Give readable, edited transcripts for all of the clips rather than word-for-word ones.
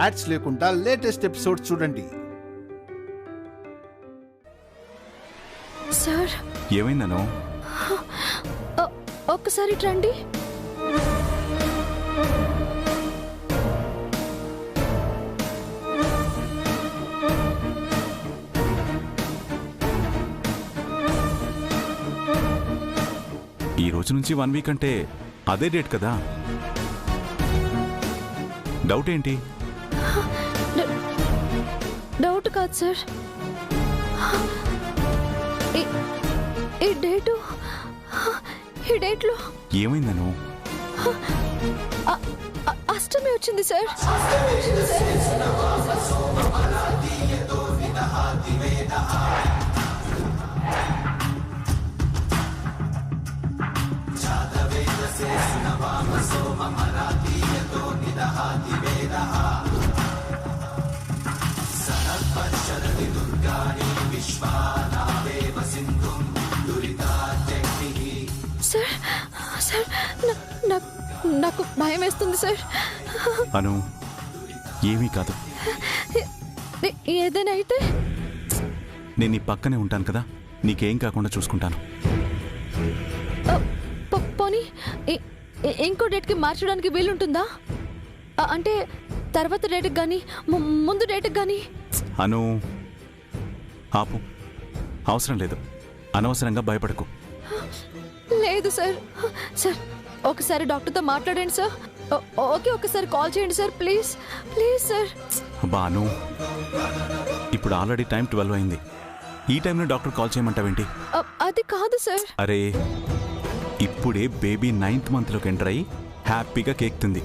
Ads లేకుండా latest episodes చూడండి. Sir ఏమైందను? ఒక్కసారి రండి. ఈ రోజు నుంచి 1 వీక్ అంటే అదే డేట్ కదా? డౌట్ ఏంటి? డౌట్ కాదు సార్, ఈ డేట్లో ఏమైందను? అష్టమి వచ్చింది సార్. సార్ సార్ నాకు భయం వేస్తుంది సార్. అను, ఏమీ కాదు. ఏదైనా అయితే నేను నీ పక్కనే ఉంటాను కదా, నీకేం కాకుండా చూసుకుంటాను. పోనీ ఇంకో డేట్కి మార్చడానికి వీలుంటుందా? అంటే తర్వాత డేట్కి కానీ ముందు డేట్కి కానీ? అను, ఆపు. అవసరం లేదు, అనవసరంగా భయపడకు. లేదు సార్. సార్ ఒకసారి డాక్టర్తో మాట్లాడండి సార్. ఓకే, ఒకసారి కాల్ చేయండి sir, please please sir. Banu, ఇప్పుడు ఆల్రెడీ టైం 12 అయింది. ఈ టైంలో డాక్టర్ కాల్ చేయమంటావేంటి? అది కాదు సార్. అరే, ఇప్పుడే బేబీ 9th మంత్లోకి ఎంటర్ అయ్యి హ్యాపీగా కేక్ తింది.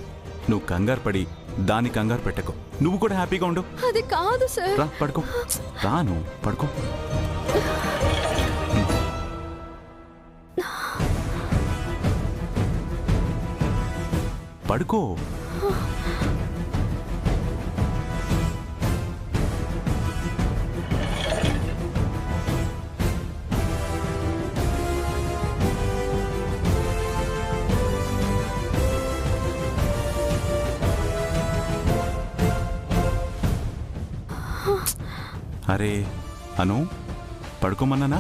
నువ్వు కంగారు పడి దాన్ని కంగారు పెట్టకు. నువ్వు కూడా హ్యాపీగా ఉండు. అది కాదు సార్. రా పడుకో. రాను, పడుకో. పడుకో. అరే అను, పడుకోమన్నానా?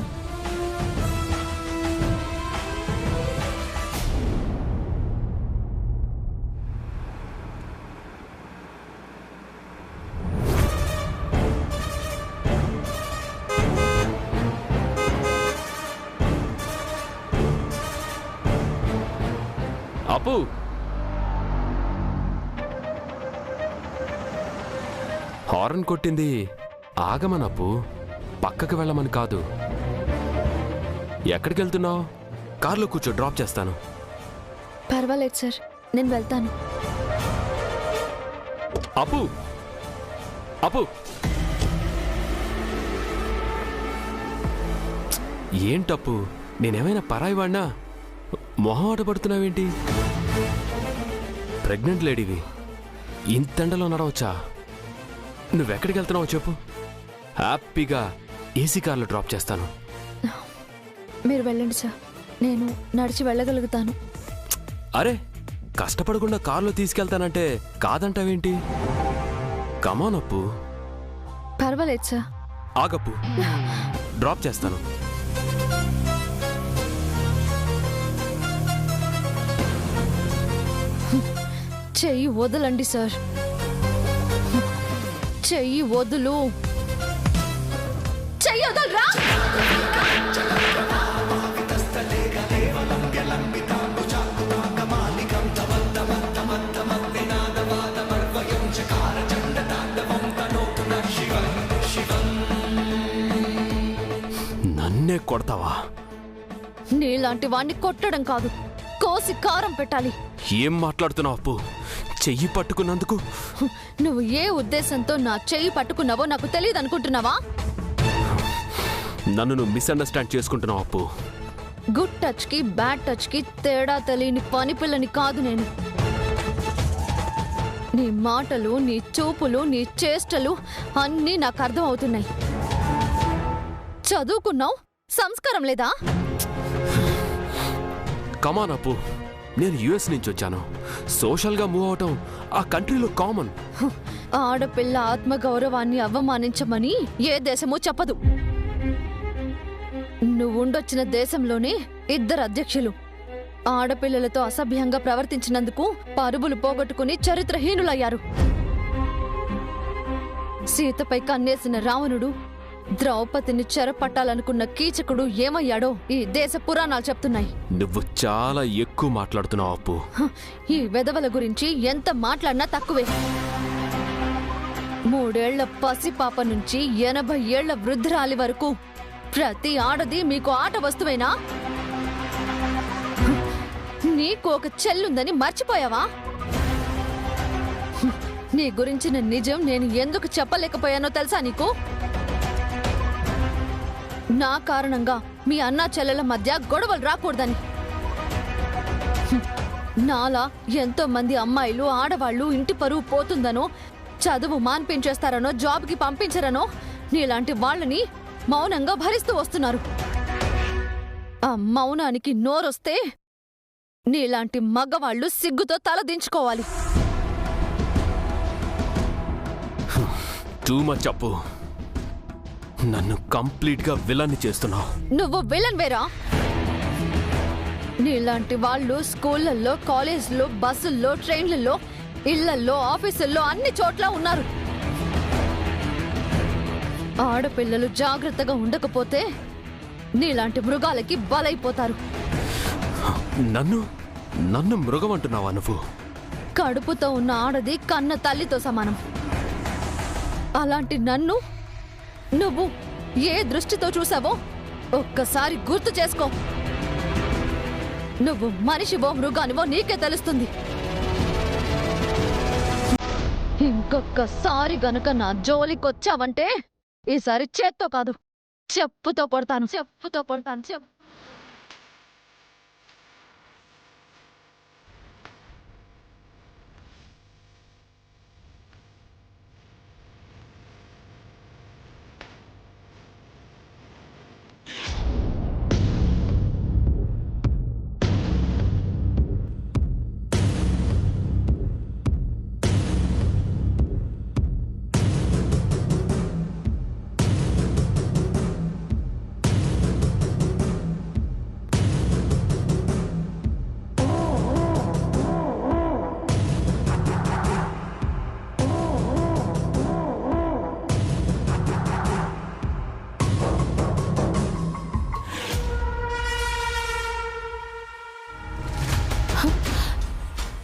అప్పు, హార్న్ కొట్టింది ఆగమనప్పు, పక్కకి వెళ్ళమని కాదు. ఎక్కడికి వెళ్తున్నావు? కార్లో కూర్చో, డ్రాప్ చేస్తాను. పర్వాలేదు సార్, నేను వెళ్తాను. అప్పు అప్పు, ఏంటప్పు, నేనేమైనా పరాయి వాడినా? మొహం ఆటపడుతున్నావేంటి? ప్రెగ్నెంట్ లేడీవి, ఇంతెండలో నడవచ్చా? నువ్వెక్కడికి వెళ్తున్నావు చెప్పు, హ్యాపీగా ఏసీ కార్లో డ్రాప్ చేస్తాను. మీరు వెళ్ళండి సార్, నేను నడిచి వెళ్ళగలుగుతాను. అరే, కష్టపడకుండా కార్లో తీసుకెళ్తానంటే కాదంటావేంటి? కమాన్ అప్పు. పర్వాలేదు సార్. ఆగప్పు, డ్రాప్ చేస్తాను. చెయ్యి వదలండి సార్, చెయ్యి వదులు. చెయ్యి వదలరా. నన్నే కొడతావా? నీలాంటి వాణ్ణి కొట్టడం కాదు, కోసి కారం పెట్టాలి. ఏం మాట్లాడుతున్నావు అప్పు? చెయ్యి పట్టుకున్నందుకు నువ్వు ఏ ఉద్దేశంతో నా చెయ్యి పట్టుకున్నావో నాకు తెలియదు అనుకుంటున్నావా? నన్ను నువ్వు మిస్అండర్స్టాండ్ చేసుకుంటున్నావు అప్పు. గుడ్ టచ్ కి బ్యాడ్ టచ్ కి తేడా తెలియని పని పిల్లని కాదు నేను. నీ మాటలు, నీ చూపులు, నీ చేష్టలు అన్నీ నాకు అర్థం అవుతున్నాయి. చదువుకున్నావు, సంస్కారం లేదా? కమాన్ అప్పు, నేను యుఎస్ నుంచి వచ్చాను. సోషల్గా మూవ్ అవటం ఆ కంట్రీలో కామన్. ఆడపిల్ల ఆత్మగౌరవాన్ని అవమానించమని ఏ దేశమూ చెప్పదు. నువ్వుండొచ్చిన దేశంలోనే 2 అధ్యక్షులు ఆడపిల్లలతో అసభ్యంగా ప్రవర్తించినందుకు పరువులు పోగొట్టుకుని చరిత్రహీనులయ్యారు. సీతపై కన్నేసిన రావణుడు, ద్రౌపదిని చెరపట్టాలనుకున్న కీచకుడు ఏమయ్యాడో ఈ దేశ పురాణాలు చెప్తున్నాయి. నువ్వు చాలా ఎక్కువ మాట్లాడుతున్నావు అప్పు. ఈ వెధవల గురించి ఎంత మాట్లాడినా తక్కువే. 3 ఏళ్ల పసిపాప నుంచి 80 ఏళ్ల వృద్ధురాలి వరకు ప్రతి ఆడది మీకు ఆట వస్తువేనా? నీకు ఒక చెల్లుందని మర్చిపోయావా? నీ గురించిన నిజం నేను ఎందుకు చెప్పలేకపోయానో తెలుసా నీకు? నా కారణంగా మీ అన్నా చెల్లెల మధ్య గొడవలు రాకూడదని. నాలా ఎంతో మంది అమ్మాయిలు, ఆడవాళ్లు ఇంటి పరువు పోతుందనో, చదువు మాన్పించేస్తారనో, జాబ్కి పంపించరనో నీలాంటి వాళ్ళని మౌనంగా భరిస్తూ వస్తున్నారు. ఆ మౌనానికి నోరొస్తే నీలాంటి మగవాళ్లు సిగ్గుతో తలదించుకోవాలి. టూ మచ్ అప్పు. నన్ను కంప్లీట్ గా విలన్ని చేస్తున్నావు. నువ్వు విలన్ వేరా? నీలాంటి వాళ్ళు స్కూళ్లలో, కాలేజ్లో, బస్సుల్లో, ట్రైన్లలో, ఇళ్లల్లో, ఆఫీసుల్లో అన్ని చోట్ల ఉన్నారు. ఆడపిల్లలు జాగ్రత్తగా ఉండకపోతే నీలాంటి మృగాలకి బలైపోతారు. నన్ను మృగం అంటున్నావా నువ్వు? కడుపుతో ఉన్న ఆడది కన్న తల్లితో సమానం. అలాంటి నన్ను నువ్వు ఏ దృష్టితో చూసావో ఒక్కసారి గుర్తు చేసుకో. నువ్వు మనిషివో మృగానివో నీకే తెలుస్తుంది. ఇంకొక్కసారి గనుక నా జోలికొచ్చావంటే ఈసారి చేత్తో కాదు, చెప్పుతో కొడతాను. చెప్పు.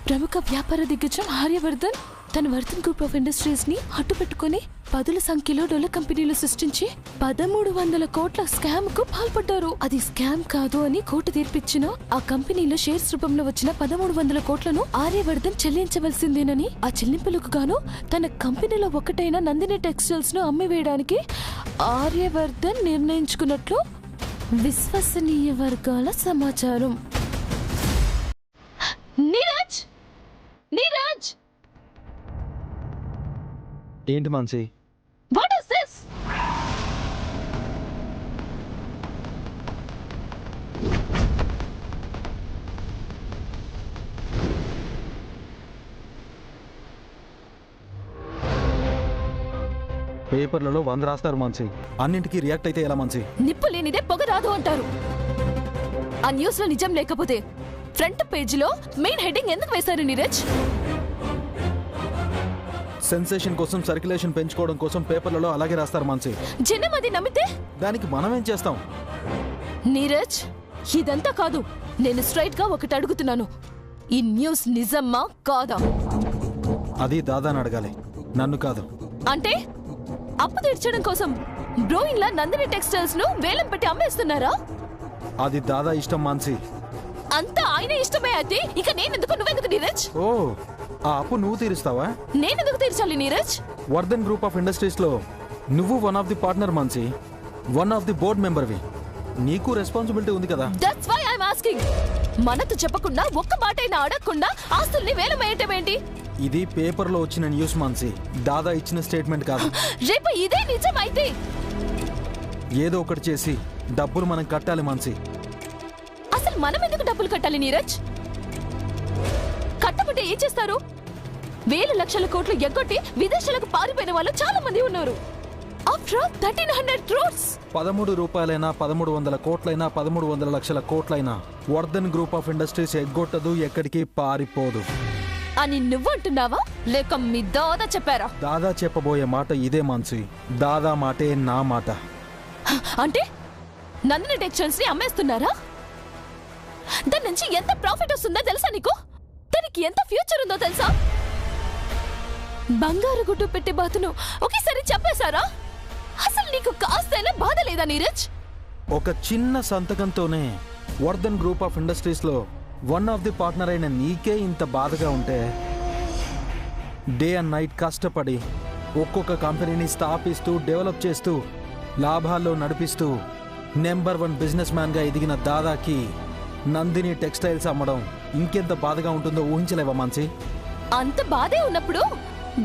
ప్రముఖ వ్యాపార దిగ్గజం ఆర్యవర్ధన్ తన వర్ధన్ గ్రూప్ ఆఫ్ ఇండస్ట్రీస్ ని అడ్డుపెట్టుకుని 10ల సంఖ్యలో డొల్ల కంపెనీలు సృష్టించి 1300 కోట్ల స్కామ్ కు పాల్పడ్డారు. అది స్కామ్ కాదు అని కోర్టు తీర్పిచ్చిన ఆ కంపెనీలో షేర్స్ రూపంలో వచ్చిన 1300 కోట్లను ఆర్యవర్ధన్ చెల్లించవలసిందేనని, ఆ చెల్లింపులకు గాను తన కంపెనీలో ఒకటైన నందిని టెక్స్టైల్స్ ను అమ్మివేయడానికి ఆర్యవర్ధన్ నిర్ణయించుకున్నట్లు విశ్వసనీయ వర్గాల సమాచారం. నీరజ్! ఏంటి మాన్సి? What is this? పేపర్లలో 100 రాస్తారు మాన్సి. అన్నింటికి రియాక్ట్ అయితే ఎలా మాన్సి? నిప్పు లేనిదే పొగ రాదు అంటారు. ఆ న్యూస్ లో నిజం లేకపోతే ఫ్రంట్ పేజీలో మెయిన్ హెడ్డింగ్ ఎందుకు వేశారు నీరజ్? సెన్సేషన్ కోసం, సర్క్యులేషన్ పెంచుకోవడం కోసం పేపర్లలో అలాగే రాస్తారు మాన్సి. జనం అది నమ్మితే దానికి మనం ఏం చేస్తాం? నీరజ్, ఇదంతా కాదు. నేను స్ట్రైట్ గా ఒకటి అడుగుతున్నాను. ఈ న్యూస్ నిజమా కాదా? అది దాదాని అడగాలి, నన్ను కాదు. అంటే అప్పు తీర్చడం కోసం బ్రోయిన్ లా నందిని టెక్స్టైల్స్ ను వేలం పెట్టి అమ్మేస్తున్నారా? అది దాదా ఇష్టం మాన్సి. అంతా ఆయన ఇష్టమే అయితే ఇక నేనెందుకు, నువ్వెందుకు నీరజ్? ఓ, ఆ అప్పు నువ్వు తీరుస్తావా? నేనెందుకు తీర్చాలి Neeraj? Vardhan group of industries లో నువ్వు one of the partner Mansi, one of the board మెంబర్వి. నీకు రెస్పాన్సిబిలిటీ ఉంది కదా. That's why I am asking. మనతో చెప్పకుండా ఒక్క మాటైనా అడగకుండా ఆస్తుల్ని వేలం వేయటం ఏంటి? ఇది పేపర్లో వచ్చిన న్యూస్ మాన్సి, దాదా ఇచ్చిన స్టేట్మెంట్ కాదు. రేపు ఇదే నిజం అయితే ఏదో ఒకటి చేసి డబ్బులు మనం కట్టాలి మాన్సి. అసలు మనం ఎందుకు డబ్బులు కట్టాలి నీరజ్? కట్టకుంటే ఏం చేస్తారు? వేల లక్షల కోట్లు ఎగ్గొట్టి విదేశాలకు పారిపోయిన వాళ్ళు చాలా మంది ఉన్నారు. After 1300 crores. 13 రూపాయలైనా 1300 కోట్లైనా 1300 లక్షల కోట్లైనా వర్ధన్ గ్రూప్ ఆఫ్ ఇండస్ట్రీస్ ఎగ్గొట్టదు, ఎక్కడికి పారిపోదు అని నువ్వంటున్నావా లేక మీ దాదా చెప్పారా? దాదా చెప్పబోయే మాట ఇదే మాన్సి. దాదా మాటే నా మాట. అంటే నందిని టెక్స్టైల్స్ ని అమ్మేస్తున్నారా? దాని నుంచి ఎంత ప్రాఫిట్ వస్తుందో తెలుసా నీకు? దానికి ఎంత ఫ్యూచర్ ఉందో తెలుసా? బంగారు గుడ్డు పెట్టే బాతును ఒకేసారి చెప్పేశారా? అసలు నీకు కాస్తైనా బాధ లేదా నీరజ్? ఒక చిన్న సంతకంతోనే వర్ధన్ గ్రూప్ ఆఫ్ ఇండస్ట్రీస్ లో వన్ ఆఫ్ ది పార్ట్నర్ అయిన నీకే ఇంత బాధగా ఉంటే, డే అండ్ నైట్ కష్టపడి ఒక్కొక్క కంపెనీని స్థాపిస్తూ డెవలప్ చేస్తూ లాభాల్లో నడిపిస్తూ నెంబర్ 1 బిజినెస్ మ్యాన్ గా ఎదిగిన దాదాకి నందిని టెక్స్టైల్స్ అమ్మడం ఇంకెంత బాధగా ఉంటుందో ఊహించలేవా మాన్సి? అంత బాధే ఉన్నప్పుడు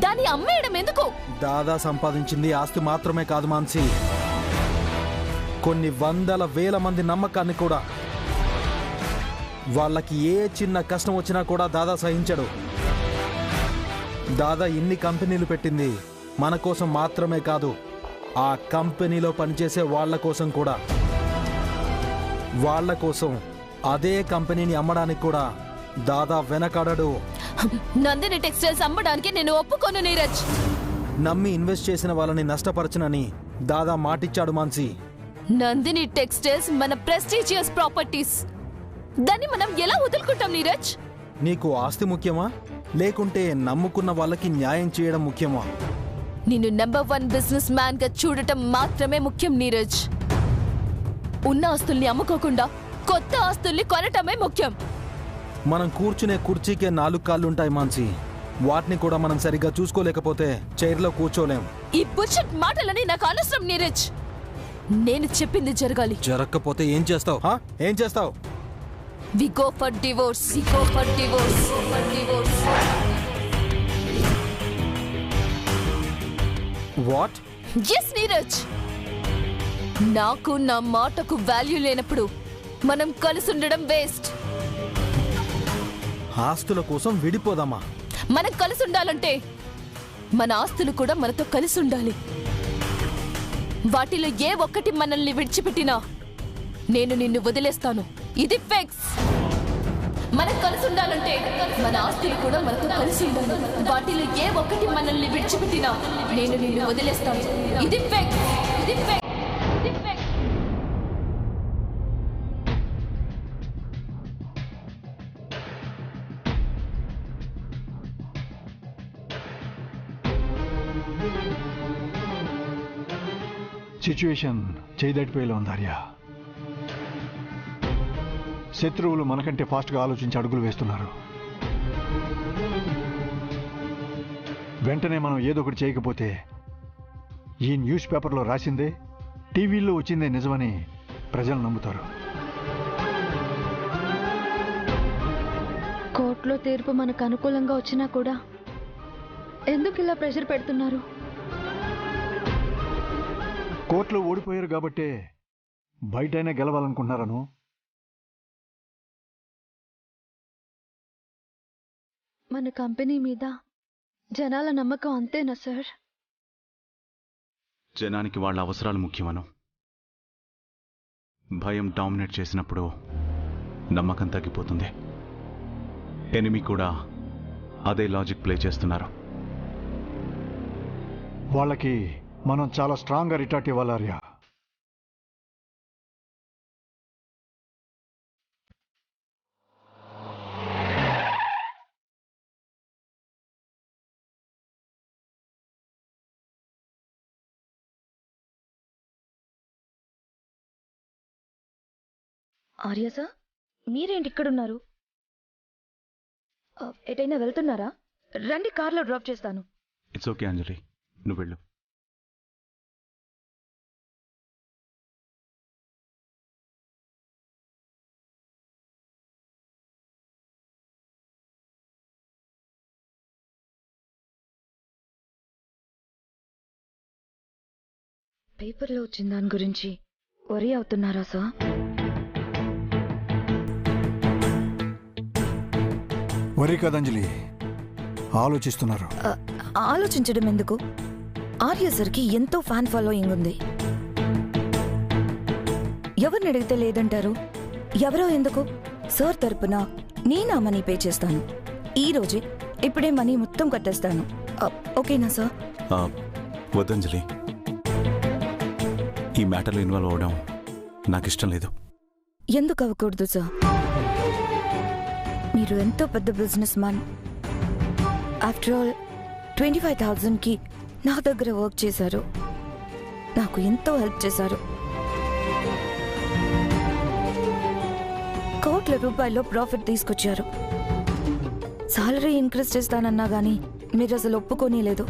దాన్ని అమ్మేయడం ఎందుకు? దాదా సంపాదించింది ఆస్తి మాత్రమే కాదు మాన్సి, కొన్ని వందల వేల మంది నమ్మకాన్ని కూడా. వాళ్ళకి ఏ చిన్న కష్టం వచ్చినా కూడా దాదా సహించడు. దాదా ఇన్ని కంపెనీలు పెట్టింది మన కోసం మాత్రమే కాదు, ఆ కంపెనీలో పనిచేసే వాళ్ళ కోసం కూడా. వాళ్ళ కోసం అదే కంపెనీని అమ్మడానికి కూడా దాదా వెనకాడడు. నందిని టెక్స్టైల్స్ అమ్మడానికి నేను ఒప్పుకోను నీరజ్. నమ్మి ఇన్వెస్ట్ చేసిన వాళ్ళని నష్టపరచనని దాదా మాటిచ్చాడు మాన్సి. నందిని టెక్స్టైల్స్ మన ప్రెస్టీజియస్ ప్రాపర్టీస్. దాన్ని మనం ఎలా వదులుకుంటాం నీరజ్? నీకు ఆస్తి ముఖ్యమా, లేకుంటే నమ్ముకున్న వాళ్ళకి న్యాయం చేయడం ముఖ్యమా? నిన్ను నెంబర్ 1 బిజినెస్ మ్యాన్ గా చూడటం మాత్రమే ముఖ్యం నీరజ్. ఉన్న ఆస్తుల్ని అమ్ముకోకుండా కొత్త ఆస్తుల్ని కొనటమే ముఖ్యం. మనం కూర్చునే కుర్చీకే 4 కాళ్ళుంటాయి మాన్సి. వాటిని కూడా మనం సరిగ్గా చూసుకోలేకపోతే చైర్లో కూర్చోలేం. ఈ బుల్షిట్ మాటలని నాకు అనవసరం నీరజ్. నేను చెప్పింది జరగాలి. జరగకపోతే ఏం చేస్తావు? ఏం చేస్తావు? We go for divorce. We go for divorce. What? Yes Neeraj. నాకు నా మాటకు వాల్యూ లేనప్పుడు మనం కలిసి ఉండడం వేస్ట్. ఆస్తుల కోసం విడిపోదామా? మనం కలిసి ఉండాలంటే మన ఆస్తులు కూడా మనతో కలిసి ఉండాలి. వాటిలో ఏ ఒక్కటి మనల్ని విడిచిపెట్టినా నేను నిన్ను వదిలేస్తాను. ఇది ఫిక్స్. మనం కలిసి ఉండాలంటే మన ఆస్తులు కూడా మనతో కలిసి ఉండాలి. వాటిలో ఏ ఒక్కటి మనల్ని విడిచిపెట్టినా నేను నిన్ను వదిలేస్తాను. ఇది ఫిక్స్. ఇది ఫిక్స్. ఇది ఫిక్స్. సిచ్యువేషన్ చేయదడిపోయేలా ఉంది ఆర్య. శత్రువులు మనకంటే ఫాస్ట్గా ఆలోచించి అడుగులు వేస్తున్నారు. వెంటనే మనం ఏదో ఒకటి చేయకపోతే ఈ న్యూస్ పేపర్లో రాసిందే టీవీల్లో వచ్చిందే నిజమని ప్రజలు నమ్ముతారు. కోర్టులో తీర్పు మనకు అనుకూలంగా వచ్చినా కూడా ఎందుకు ఇలా ప్రెషర్ పెడుతున్నారు? కోర్టులో ఓడిపోయారు కాబట్టే బయటైనా గెలవాలనుకుంటున్నారను. మన కంపెనీ మీద జనాల నమ్మకం అంతేనా సార్? జనానికి వాళ్ళ అవసరాలు ముఖ్యమను. భయం డామినేట్ చేసినప్పుడు నమ్మకం తగ్గిపోతుంది. ఎనిమి కూడా అదే లాజిక్ ప్లే చేస్తున్నారు. వాళ్ళకి మనం చాలా స్ట్రాంగ్గా రిటార్ట్ ఇవ్వాలి ఆర్య. ఆర్య సార్, మీరేంటి ఇక్కడున్నారు? ఎటైనా వెళ్తున్నారా? రండి, కార్లో డ్రాప్ చేస్తాను. ఇట్స్ ఓకే అంజలి, నువ్వు వెళ్ళు. పేపర్లో వచ్చిన దాని గురించి వరీ అవుతున్నారా సార్? వరీ కాదంజలి, ఆలోచిస్తున్నారు. ఆలోచించడం ఎందుకు? ఆర్య సార్కి ఎంతో ఫ్యాన్ ఫాలోయింగ్ ఉంది. ఎవరిని అడిగితే లేదంటారు? ఎవరో ఎందుకు? సార్ తరపున నేనా మనీ పే చేస్తాను. ఈ రోజే ఇప్పుడే మనీ మొత్తం కట్టేస్తాను. ఓకేనా సార్? వద్దంజలి, ఈ మ్యాటర్లో ఇన్వాల్వ్ అవ్వడం నాకు ఇష్టం లేదు. ఎందుకు అవ్వకూడదు సార్? మీరు ఎంతో పెద్ద బిజినెస్ మ్యాన్. ఆఫ్టర్ ఆల్ 25,000కి నా దగ్గర వర్క్ చేశారు. నాకు ఎంతో హెల్ప్ చేశారు. కోట్ల రూపాయల్లో ప్రాఫిట్ తీసుకొచ్చారు. సాలరీ ఇంక్రీజ్ చేస్తానన్నా గానీ మీరు అసలు ఒప్పుకోనే లేదు.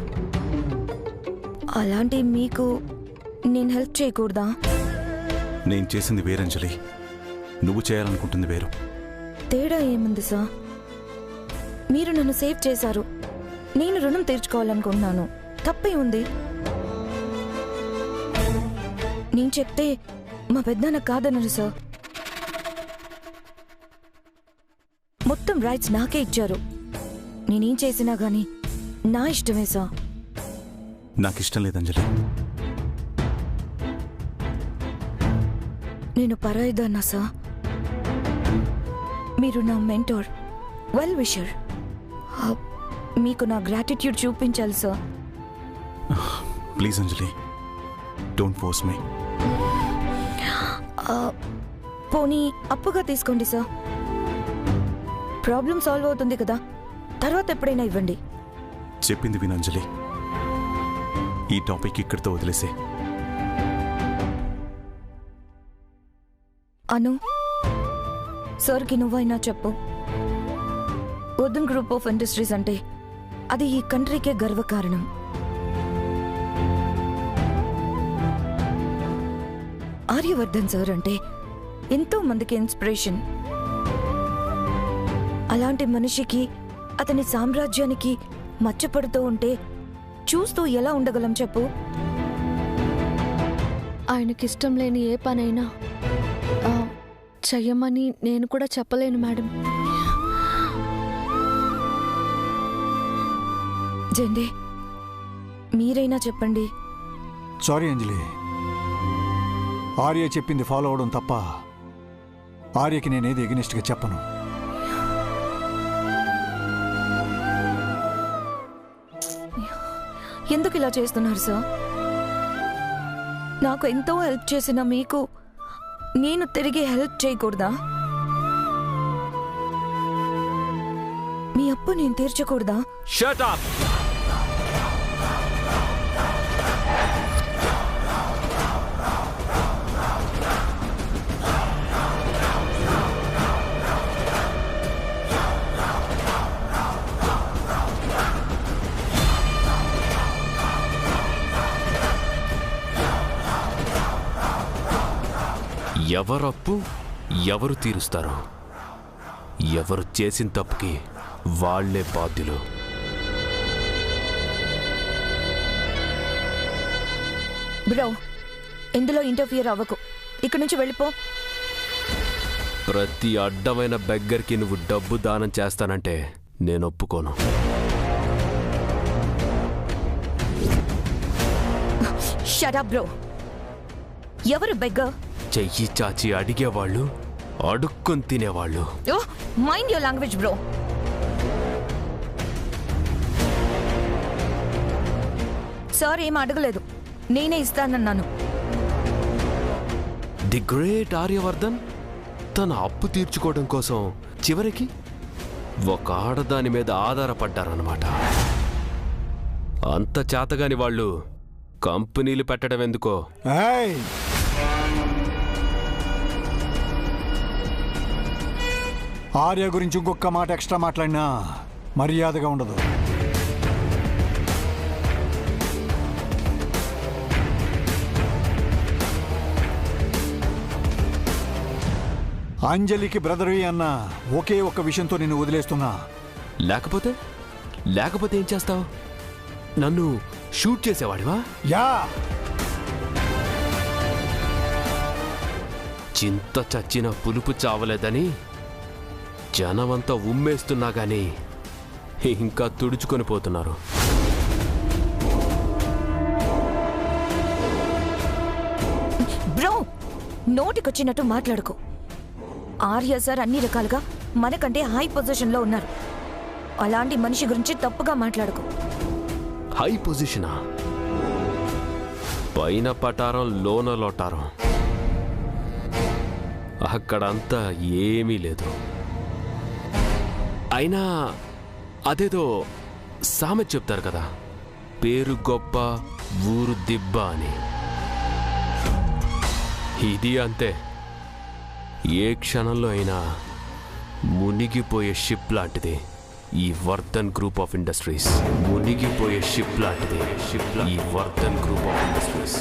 అలాంటి మీకు నేను హెల్ప్ చేయకూడదా? నేను చేసింది వేరంజలి, నువ్వు చేయాలనుకుంటుంది వేరు. తేడా ఏముంది సార్? మీరు నన్ను సేవ్ చేశారు, నేను రుణం తీర్చుకోవాలనుకుంటున్నాను. తప్పే ఉంది? నేను చెప్తే మా పెద్దనాన్న కాదనరు సార్. మొత్తం రైట్స్ నాకే ఇచ్చారు. నేనేం చేసినా గానీ నా ఇష్టమే సార్. నాకు ఇష్టం లేదంజలి. నేను పరాయిదాన్నా సార్. మీరు నా మెంటోర్, వెల్ విషర్. మీకు నా గ్రాటిట్యూడ్ చూపించాలి sir. Please Anjali, don't force me. పోనీ అప్పుగా తీసుకోండి సార్. ప్రాబ్లం సాల్వ్ అవుతుంది కదా, తర్వాత ఎప్పుడైనా ఇవ్వండి. చెప్పింది వినంజలి, ఈ టాపిక్ ఇక్కడితో వదిలేసే. అను, సార్కి నువ్వైనా చెప్పు. వర్ధన్ గ్రూప్ ఆఫ్ ఇండస్ట్రీస్ అంటే అది ఈ కంట్రీకే గర్వకారణం. ఆర్యవర్ధన్ సార్ అంటే ఎంతో మందికి ఇన్స్పిరేషన్. అలాంటి మనిషికి, అతని సామ్రాజ్యానికి మచ్చపడుతూ ఉంటే చూస్తూ ఎలా ఉండగలం చెప్పు? ఆయనకిష్టం లేని ఏ పనైనా చెయ్యమని నేను కూడా చెప్పలేను మేడం. జెండే, మీరైనా చెప్పండి. సారీ అంజలి, ఆర్య చెప్పింది ఫాలో అవడం తప్ప ఆర్యకి నేనేది ఎగనిస్ట్గా చెప్పను. ఎందుకు ఇలా చేస్తున్నారు సార్? నాకు ఎంతో హెల్ప్ చేసిన మీకు నేను తిరిగి హెల్ప్ చేయకూడదా? మీ అప్పు నేను తీర్చకూడదా? Shut up. ఎవరప్పు ఎవరు తీరుస్తారు? ఎవరు చేసిన తప్పుకి వాళ్లే బాధ్యులు. బ్రో, ఇందులో ఇంటర్ఫియర్ అవ్వకు. ఇక్కడి నుంచి వెళ్ళిపో. ప్రతి అడ్డమైన బెగ్గర్కి నువ్వు డబ్బు దానం చేస్తానంటే నేను ఒప్పుకోను. Shut up bro. ఎవరు బెగ్గర్? చెయ్యి చాచి అడిగేవాళ్ళు, అడుక్కొని తినేవాళ్ళు. Mind your language bro. Sir ఏం అడగలేదు, నేనే ఇస్తానన్నాను. ది గ్రేట్ ఆర్యవర్ధన్ తన అప్పు తీర్చుకోవడం కోసం చివరికి ఒక ఆడదాని మీద ఆధారపడ్డారన్నమాట. అంత చేతగాని వాళ్ళు కంపెనీలు పెట్టడం ఎందుకో. ఆర్య గురించి ఇంకొక మాట ఎక్స్ట్రా మాట్లాడినా మర్యాదగా ఉండదు. అంజలికి బ్రదర్వి అన్న ఒకే ఒక్క విషయంతో నిన్ను వదిలేస్తున్నా. లేకపోతే ఏం చేస్తావు? నన్ను షూట్ చేసేవాడివా? యా, చింత చచ్చిన పులుపు చావలేదని జనమంతా ఉమ్మేస్తున్నా గాని ఇంకా తుడుచుకొని పోతున్నారు. బ్రో, నోటికొచ్చినట్టు మాట్లాడుకో. ఆర్య సార్ అన్ని రకాలుగా మనకంటే హై పొజిషన్లో ఉన్నారు. అలాంటి మనిషి గురించి తప్పుగా మాట్లాడుకో. హై పొజిషనా? పైన పటారం లోన లోటారం, అక్కడంతా ఏమీ లేదు. అయినా అదేదో సామెత చెప్తారు కదా, పేరు గొప్ప ఊరు దిబ్బ అని. ఇది అంతే. ఏ క్షణంలో అయినా మునిగిపోయే షిప్ లాంటిది ఈ వర్ధన్ గ్రూప్ ఆఫ్ ఇండస్ట్రీస్. మునిగిపోయే షిప్ లాంటిది ఈ వర్ధన్ గ్రూప్ ఆఫ్ ఇండస్ట్రీస్.